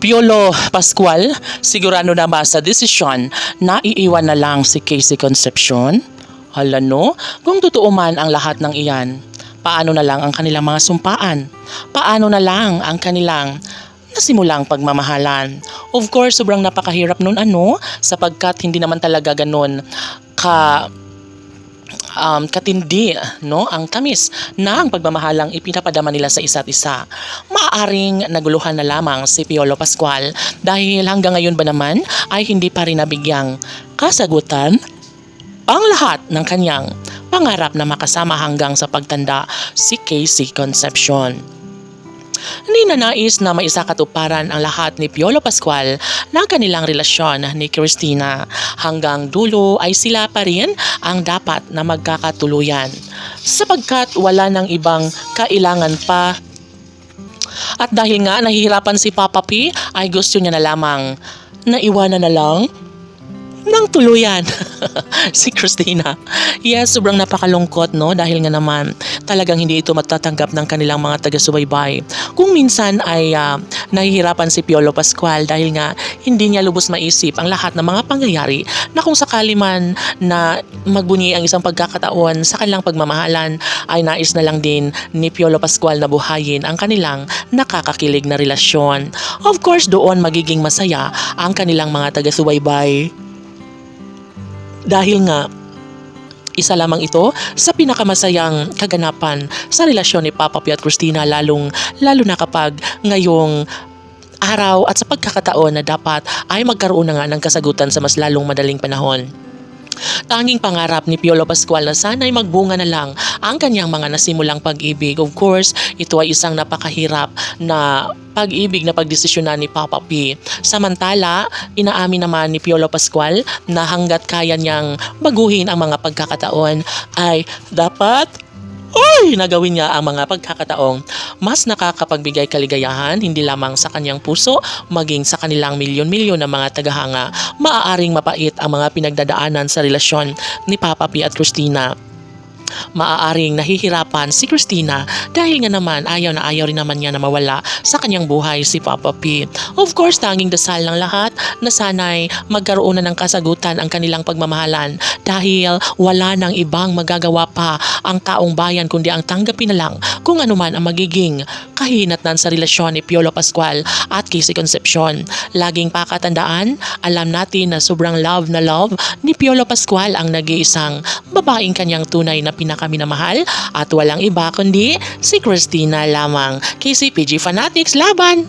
Piolo Pascual, sigurado na ba sa desisyon na iiwan na lang si Casey Concepcion? Hala no, kung totoo man ang lahat ng iyan, paano na lang ang kanilang mga sumpaan? Paano na lang ang kanilang nasimulang pagmamahalan? Of course, sobrang napakahirap nun sapagkat hindi naman talaga ganun ka katindi no ang tamis na ang pagmamahalang ipinapadama nila sa isa't isa. Maaaring naguluhan na lamang si Piolo Pascual dahil hanggang ngayon ba naman ay hindi pa rin nabigyang kasagutan ang lahat ng kanyang pangarap na makasama hanggang sa pagtanda si Casey Concepcion. Hindi na nais na maisakatuparan ang lahat ni Piolo Pascual ng kanilang relasyon ni Cristina. Hanggang dulo ay sila pa rin ang dapat na magkakatuluyan sapagkat wala nang ibang kailangan pa. At dahil nga nahihirapan si Papa P ay gusto niya na lamang na iwanan na lang ng tuluyan si Cristina. Yes, sobrang napakalungkot dahil nga naman talagang hindi ito matatanggap ng kanilang mga taga-subaybay. Kung minsan ay nahihirapan si Piolo Pascual dahil nga hindi niya lubos maisip ang lahat ng mga pangyayari na kung sakali man na magbunyi ang isang pagkakataon sa kanilang pagmamahalan ay nais na lang din ni Piolo Pascual na buhayin ang kanilang nakakakilig na relasyon. Of course, doon magiging masaya ang kanilang mga taga-subaybay. Dahil nga, isa lamang ito sa pinakamasayang kaganapan sa relasyon ni Papa P at Cristina lalo na kapag ngayong araw at sa pagkakataon na dapat ay magkaroon na nga ng kasagutan sa mas lalong madaling panahon. Tanging pangarap ni Piolo Pascual na sana'y magbunga na lang ang kanyang mga nasimulang pag-ibig. Of course, ito ay isang napakahirap na pag-ibig na pagdesisyonan ni Papa P. Samantala, inaamin naman ni Piolo Pascual na hanggat kaya niyang baguhin ang mga pagkakataon ay dapat nagawin niya ang mga pagkakataong mas nakakapagbigay kaligayahan hindi lamang sa kanyang puso maging sa kanilang milyon-milyon na mga tagahanga. Maaaring mapait ang mga pinagdadaanan sa relasyon ni Papa P at Cristina. Maaaring nahihirapan si Cristina dahil nga naman ayaw rin naman niya na mawala sa kanyang buhay si Papa P. Of course, tanging dasal ng lahat na sana'y magkaroon na ng kasagutan ang kanilang pagmamahalan dahil wala nang ibang magagawa pa ang taong bayan kundi ang tanggapin na lang kung ano man ang magiging kahinatnan sa relasyon ni Piolo Pascual at Casey Concepcion. Laging pakatandaan, alam natin na sobrang love na love ni Piolo Pascual ang nag-iisang babaeng kanyang tunay na pinakaminamahal at walang iba kundi si Cristina lamang. KCPG Fanatics, laban!